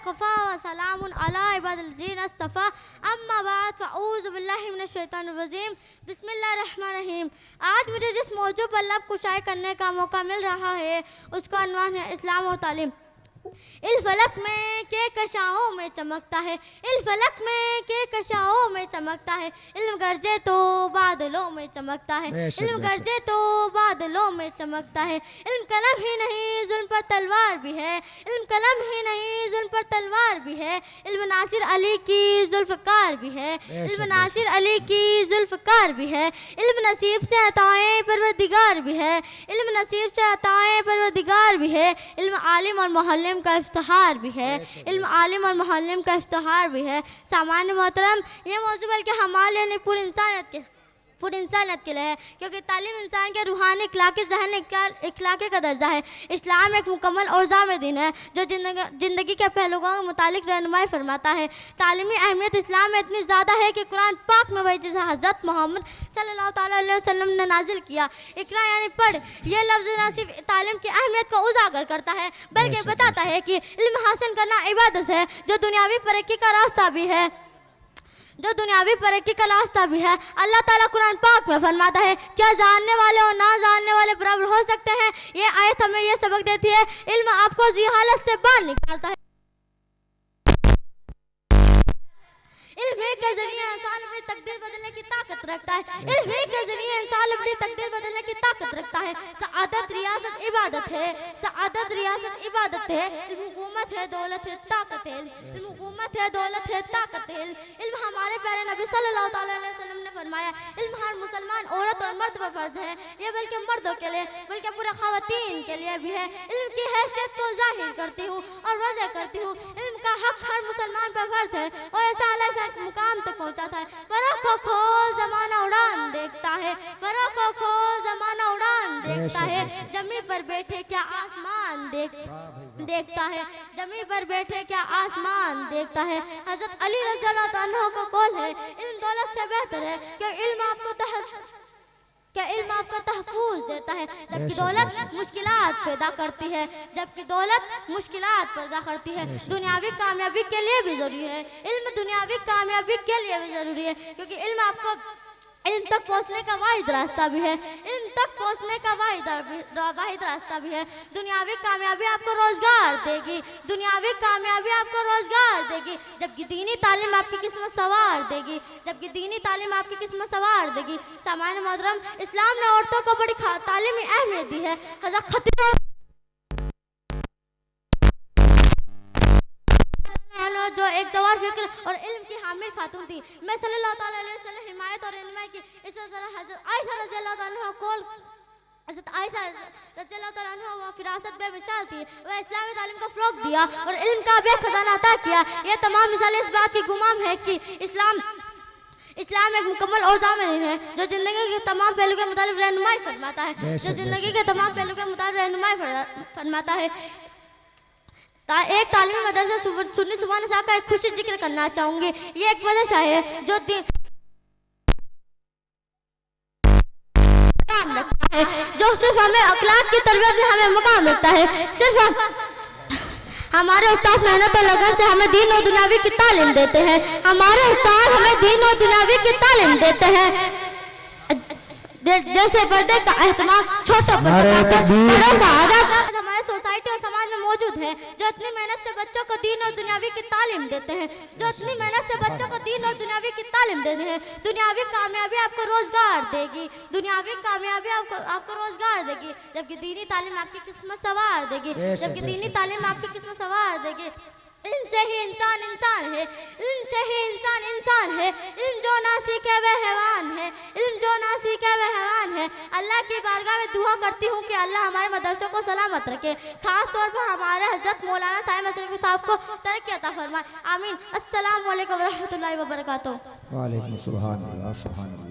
वक़फ़ा व सलामुन अला इबादिल्लज़ीना इस्तफ़ा अम्मा बाद फ़अऊज़ु बिल्लाहि मिनश शैतानिर रजीम बिस्मिल्लाहिर रहमानिर रहीम। आज मुझे जिस मौजू पर लब कुशाई करने का मौका मिल रहा है उसका अन्वान है इस्लाम और तालीम। इल फलक में के कशाओं में चमकता है, इल फलक में के कशाओं में चमकता है, इल्म गरजे तो बादलों में चमकता है, इल्म गरजे तो बादलों में चमकता है। इल्म कलम ही नहीं जुल्म पर तलवार भी है, इल्म कलम ही नहीं जुल्म पर तलवार भी है। इल्म नासिर अली की जुल्फ़कार भी है, इल्म नासिर अली की जुल्फ़कार भी है। इल्म नसीब से अताएं परवरदिगार भी है, इल्म नसीब से अताएं परवरदिगार भी है। इल्म आलिम और मुअल्लिम का इफ्तिखार भी है, इल्म आलिम और मुअल्लिम का इफ्तिखार भी है। सामान्य मोहतरम, ये मौजूद बल्कि हमारे लिए नहीं पूरी इंसानियत के लिए है, क्योंकि तालीम इंसान के रूहानी इखलाकी ज़हन इखलाकी का दर्जा है। इस्लाम एक मुकम्मल और जामे दीन है जो ज़िंदगी के पहलुओं के मुतालिक रहनुमाई फरमाता है। तालीमी अहमियत इस्लाम में इतनी ज़्यादा है कि कुरान पाक में वही जिसे हज़रत मोहम्मद सल्लल्लाहु अलैहि वसल्लम ने नाजिल किया, इकरा यानी पढ़, यह लफ्ज़ न सिर्फ तालीम की अहमियत को उजागर करता है बल्कि बताता है कि इल्म हासिल करना इबादत है जो दुनियावी तरक्की का रास्ता भी है, जो दुनियावी तरक्की का रास्ता भी है। अल्लाह ताला कुरान पाक में फरमाता है, क्या जानने वाले और ना जानने वाले बराबर हो सकते हैं। ये आयत हमें ये सबक देती है, इल्म आपको जिहालत से बाहर निकालता है। इल्म के जरिए इंसान अपनी तकदीर बदलने की ताकत रखता है, इल्म के जरिए इंसान अपनी तकदीर बदलने की ताकत रखता है। सआदत रियासत इबादत है, सआदत रियासत इबादत है। इल्म हुकूमत है, दौलत है, ताकत है। इल्म हुकूमत है, दौलत है, ताकत है। इल्म हमारे प्यारे नबी सल्लल्लाहु अलैहि वसल्लम ने फरमाया, इल्म हर मुसलमान औरत और मर्द पर फर्ज है। ये बल्कि मर्दों के लिए बल्कि पूरे खवातीन के लिए भी है। इल्म की हैसियत को जाहिर करती हूँ और वज़ह करती हूँ। इल्म का हक हर मुसलमान पर फर्ज है और ऐसा अल्लाह मुकाम तक पहुंचाता है। परों को खोल जमाना उड़ान देखता है, परों को खोल जमाना उड़ान देखता है। जमी पर बैठे क्या आसमान देखता है, जमी पर बैठे क्या आसमान देखता है। हजरत अली रज़ियल्लाहु अन्हु का कौल है, इल्म दौलत से बेहतर है कि इल्म आपको तहफूज देता है, जबकि दौलत मुश्किलात पैदा करती है, जबकि दौलत मुश्किलात पैदा करती है। दुनियावी कामयाबी के लिए भी ज़रूरी है, इल्म दुनियावी कामयाबी के लिए भी ज़रूरी है, क्योंकि इल्म आपको इल्म तक पहुँचने का वाहिद रास्ता भी है, इल्म तक पहुँचने का वाहिद रास्ता भी है। दुनियावी कामयाबी आपको रोज़गार देगी, दुनियावी कामयाबी आपको रोज़गार देगी, जबकि दीनी तालीम आपकी किस्मत सवार देगी, जबकि दीनी तालीम आपकी किस्मत सवार देगी। सामान्य मोहतरम, इस्लाम ने औरतों को बड़ी तालीमी अहमियत दी है। हज़रत खतीब जो एक जवार फिक्र और इल्म की हामिल खातून थी, मैं सल्लल्लाहु अलैहि वसल्लम हिमायत और इल्म की इस तरह हज़रत आयशा रज़ियल्लाहु अन्हा को हज़रत आयशा रज़ियल्लाहु अन्हा वो फिरासत बेमिसाल थी, वह इस्लामी तालीम को फ़रोग़ दिया और इल्म का बेखजाना अता किया। ये तमाम मिसालें इस बात की गुमाम है कि इस्लाम एक मुकम्मल और जामे दीन है जो ज़िंदगी के तमाम पहलू के मुताबिक रहनुमाई फरमाता है, जो ज़िंदगी के तमाम पहलू के मुताबिक रहनुमाई फरमाता है। एक तालीमी मदरसा सुन्नी सुभान शाह का एक खुशी जिक्र करना चाहूँगी। ये एक मदरसा है जो जो सिर्फ हमें अखलाक की तरबियत में हमें मुकाम रखता है। सिर्फ हमारे उस्ताद मेहनत और लगन से हमें दीन और दुनियावी की तालीम देते हैं, हमारे उस्ताद हमें दीन और दुनियावी की तालीम देते हैं। जैसे पर्दे का एहतमाम, छोटों का आदब हमारे सोसाइटी और समाज में मौजूद है, जो इतनी मेहनत से बच्चों को दीन और दुनियावी की तालीम देते हैं, जो इतनी मेहनत से बच्चों को दीन और दुनियावी की तालीम देते हैं। दुनियावी कामयाबी आपको रोजगार देगी, दुनियावी कामयाबी आपको रोजगार देगी, जबकि दीनी तालीम आपकी किस्मत सवार देगी, जबकि दीनी तालीम आपकी किस्मत सवार देगी। इल्म से ही इंसान इंसान है, इल्म से ही इंसान इंसान है। इल्म जो ना सीखे वह हैवान है, इल्म जो ना सीखे वह हैवान है। अल्लाह की बारगाह में दुआ करती हूँ कि अल्लाह हमारे मदरसों को सलामत रखे, खास तौर पर हमारे हजरत मौलाना साहिब मसरूफ़ी साहब को तरक्की अता फरमाए। आमीन। अस्सलामु अलैकुम व रहमतुल्लाहि व बरकातुहू। वालेकुम सुभान अल्लाह सुभान अल्लाह।